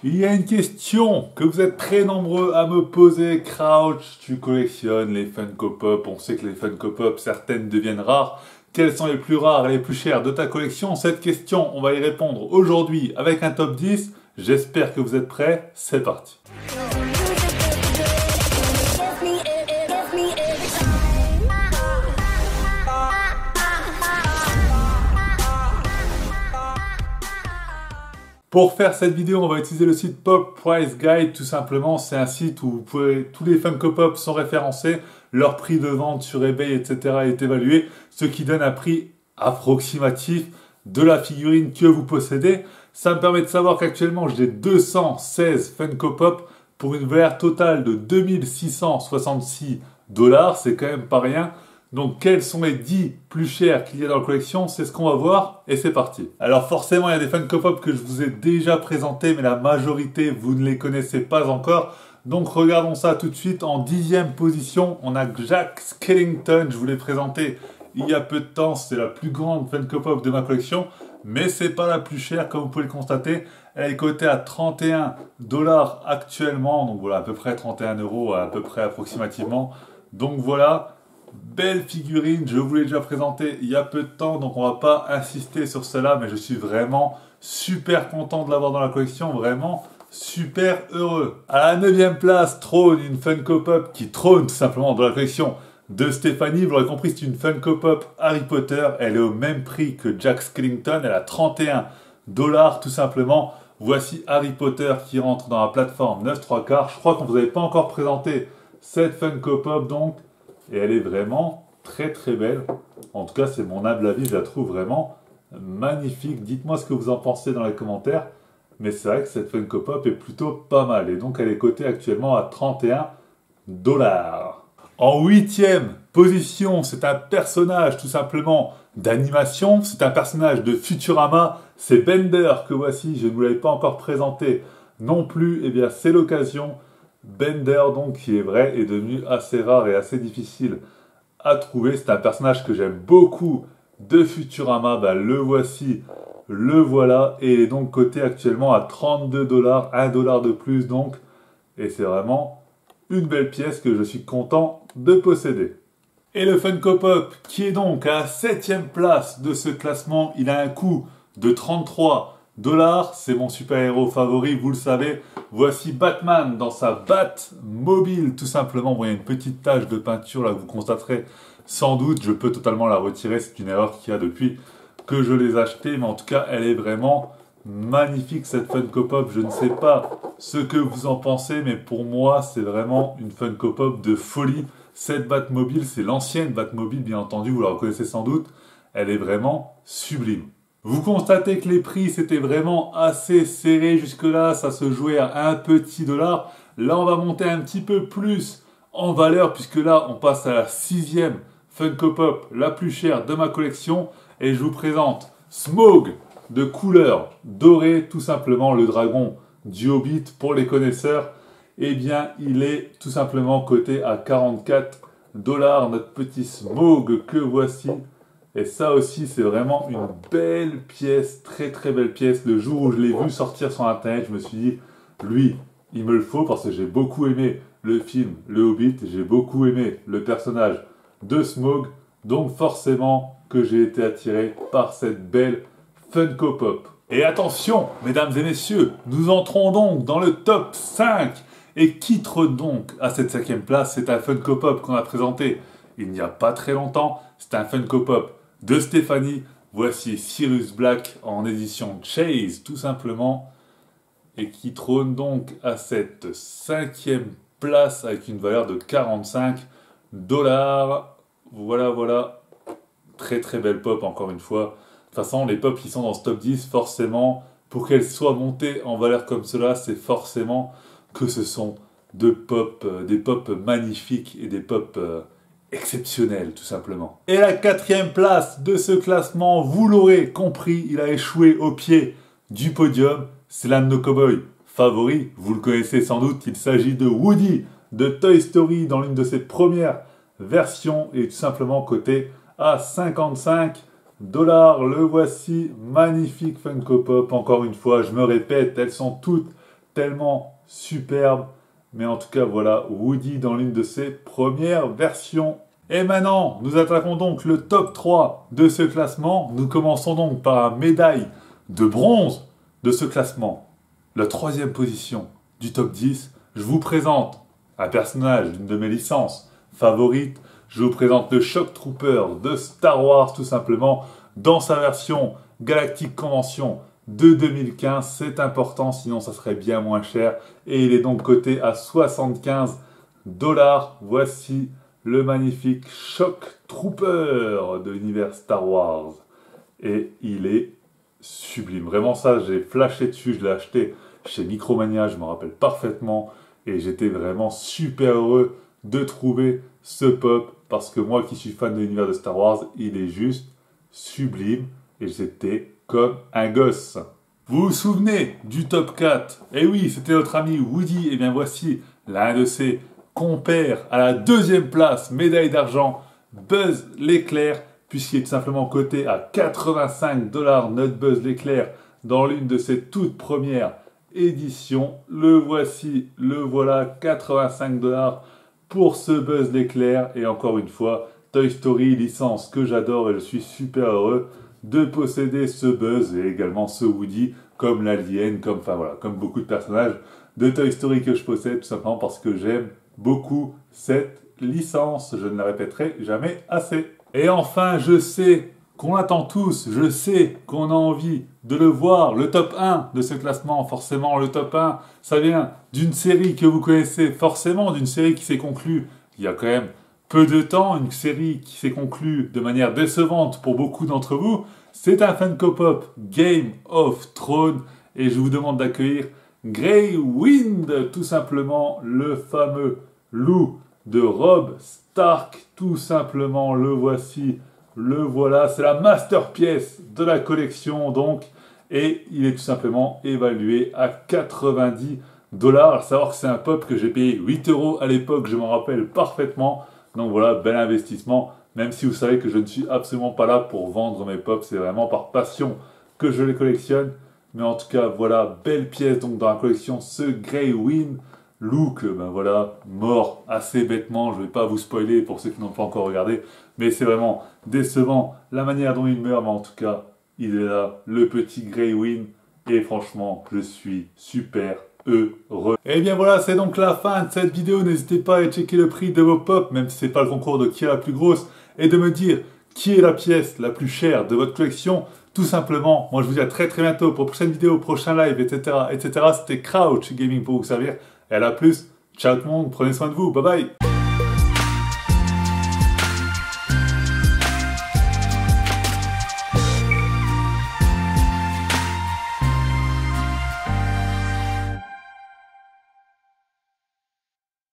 Il y a une question que vous êtes très nombreux à me poser. Crouch, tu collectionnes les Funko Pop. On sait que les Funko Pop, certaines deviennent rares. Quelles sont les plus rares et les plus chères de ta collection? Cette question, on va y répondre aujourd'hui avec un top 10. J'espère que vous êtes prêts. C'est parti. Pour faire cette vidéo, on va utiliser le site Pop Price Guide. Tout simplement, c'est un site où tous les Funko Pop sont référencés, leur prix de vente sur eBay, etc. est évalué, ce qui donne un prix approximatif de la figurine que vous possédez. Ça me permet de savoir qu'actuellement, j'ai 216 Funko Pop pour une valeur totale de 2666 $. C'est quand même pas rien. Donc, quels sont les 10 plus chers qu'il y a dans la collection? C'est ce qu'on va voir et c'est parti. Alors forcément, il y a des Funko Pop que je vous ai déjà présentés, mais la majorité, vous ne les connaissez pas encore. Donc, regardons ça tout de suite. En 10e position, on a Jack Skellington. Je vous l'ai présenté il y a peu de temps. C'est la plus grande Funko Pop de ma collection, mais c'est pas la plus chère, comme vous pouvez le constater. Elle est cotée à 31 $ actuellement. Donc voilà, à peu près 31 €, à peu près approximativement. Donc voilà. Belle figurine, je vous l'ai déjà présenté il y a peu de temps, donc on va pas insister sur cela, mais je suis vraiment super content de l'avoir dans la collection, vraiment super heureux. À la 9e place trône une Funko Pop qui trône tout simplement dans la collection de Stéphanie. Vous l'aurez compris, c'est une Funko Pop Harry Potter, elle est au même prix que Jack Skellington, elle a 31 $ tout simplement. Voici Harry Potter qui rentre dans la plateforme 9/3. Je crois qu'on vous avait pas encore présenté cette Funko Pop donc. Et elle est vraiment très très belle. En tout cas, c'est mon humble avis, je la trouve vraiment magnifique. Dites-moi ce que vous en pensez dans les commentaires. Mais c'est vrai que cette Funko Pop est plutôt pas mal. Et donc, elle est cotée actuellement à 31 $. En 8e position, c'est un personnage tout simplement d'animation. C'est un personnage de Futurama. C'est Bender que voici. Je ne vous l'avais pas encore présenté non plus. Eh bien, c'est l'occasion. Bender, donc, qui est vrai, est devenu assez rare et assez difficile à trouver. C'est un personnage que j'aime beaucoup de Futurama. Ben, le voici, le voilà. Et il est donc coté actuellement à 32 $, 1 $ de plus donc. Et c'est vraiment une belle pièce que je suis content de posséder. Et le Funko Pop, qui est donc à la 7e place de ce classement, il a un coût de 33 $. C'est mon super-héros favori, vous le savez. Voici Batman dans sa Batmobile, tout simplement. Bon, il y a une petite tache de peinture là que vous constaterez sans doute. Je peux totalement la retirer, c'est une erreur qu'il y a depuis que je l'ai achetée. Mais en tout cas, elle est vraiment magnifique cette Funko Pop. Je ne sais pas ce que vous en pensez, mais pour moi, c'est vraiment une Funko Pop de folie. Cette Batmobile, c'est l'ancienne Batmobile, bien entendu, vous la reconnaissez sans doute. Elle est vraiment sublime. Vous constatez que les prix, c'était vraiment assez serré jusque-là. Ça se jouait à un petit dollar. Là, on va monter un petit peu plus en valeur, puisque là, on passe à la 6e Funko Pop, la plus chère de ma collection. Et je vous présente Smaug, de couleur dorée, tout simplement le dragon du Hobbit pour les connaisseurs. Eh bien, il est tout simplement coté à 44 $. Notre petit Smaug que voici. Et ça aussi, c'est vraiment une belle pièce, très très belle pièce. Le jour où je l'ai vu sortir sur internet, je me suis dit, lui, il me le faut parce que j'ai beaucoup aimé le film Le Hobbit. J'ai beaucoup aimé le personnage de Smaug. Donc forcément que j'ai été attiré par cette belle Funko Pop. Et attention, mesdames et messieurs, nous entrons donc dans le top 5. Et qui trône donc à cette 5e place? C'est un Funko Pop qu'on a présenté il n'y a pas très longtemps. C'est un Funko Pop de Stéphanie. Voici Sirius Black en édition Chase, tout simplement. Et qui trône donc à cette 5e place avec une valeur de 45 $. Voilà, voilà. Très très belle pop, encore une fois. De toute façon, les pops qui sont dans ce top 10, forcément, pour qu'elles soient montées en valeur comme cela, c'est forcément que ce sont des pop magnifiques et des pop exceptionnels, tout simplement. Et la 4e place de ce classement, vous l'aurez compris, il a échoué au pied du podium. C'est l'un de nos cowboys favoris. Vous le connaissez sans doute, il s'agit de Woody de Toy Story dans l'une de ses premières versions et tout simplement coté à 55 $. Le voici, magnifique Funko Pop. Encore une fois, je me répète, elles sont toutes tellement superbe. Mais en tout cas, voilà, Woody dans l'une de ses premières versions. Et maintenant, nous attaquons donc le top 3 de ce classement. Nous commençons donc par la médaille de bronze de ce classement. La 3e position du top 10. Je vous présente un personnage d'une de mes licences favorites. Je vous présente le Shock Trooper de Star Wars, tout simplement, dans sa version Galactic Convention de 2015. C'est important, sinon ça serait bien moins cher. Et il est donc coté à 75 $. Voici le magnifique Shock Trooper de l'univers Star Wars. Et il est sublime. Vraiment ça, j'ai flashé dessus, je l'ai acheté chez Micromania, je me rappelle parfaitement. Et j'étais vraiment super heureux de trouver ce pop. Parce que moi qui suis fan de l'univers de Star Wars, il est juste sublime. Et j'étais comme un gosse. Vous vous souvenez du top 4? Eh oui, c'était notre ami Woody. Et bien voici l'un de ses compères à la 2e place, médaille d'argent, Buzz l'éclair, puisqu'il est tout simplement coté à 85 $, notre Buzz l'éclair, dans l'une de ses toutes premières éditions. Le voici, le voilà, 85 $ pour ce Buzz l'éclair. Et encore une fois, Toy Story, licence que j'adore et je suis super heureux de posséder ce Buzz et également ce Woody, comme l'Alien, comme beaucoup de personnages de Toy Story que je possède, tout simplement parce que j'aime beaucoup cette licence. Je ne la répéterai jamais assez. Et enfin, je sais qu'on attend tous, je sais qu'on a envie de le voir, le top 1 de ce classement. Forcément, le top 1, ça vient d'une série que vous connaissez forcément, d'une série qui s'est conclue il y a quand même peu de temps, une série qui s'est conclue de manière décevante pour beaucoup d'entre vous. C'est un Funko Pop Game of Thrones et je vous demande d'accueillir Grey Wind, tout simplement le fameux loup de Robb Stark, tout simplement le voici, le voilà, c'est la masterpiece de la collection donc, et il est tout simplement évalué à 90 $. À savoir que c'est un pop que j'ai payé 8 € à l'époque, je m'en rappelle parfaitement. Donc voilà, bel investissement, même si vous savez que je ne suis absolument pas là pour vendre mes pops, c'est vraiment par passion que je les collectionne. Mais en tout cas, voilà, belle pièce donc dans la collection, ce Grey Wind. Luke, ben voilà, mort assez bêtement, je ne vais pas vous spoiler pour ceux qui n'ont pas encore regardé, mais c'est vraiment décevant la manière dont il meurt, mais en tout cas, il est là, le petit Grey Wind, et franchement, je suis super heureux. Et bien voilà, c'est donc la fin de cette vidéo. N'hésitez pas à checker le prix de vos pops, même si c'est pas le concours de qui est la plus grosse, et de me dire qui est la pièce la plus chère de votre collection. Tout simplement, moi je vous dis à très bientôt pour prochaine vidéo, prochain live, etc. etc. C'était Crouch Gaming pour vous servir. Et à la plus, ciao tout le monde, prenez soin de vous, bye bye.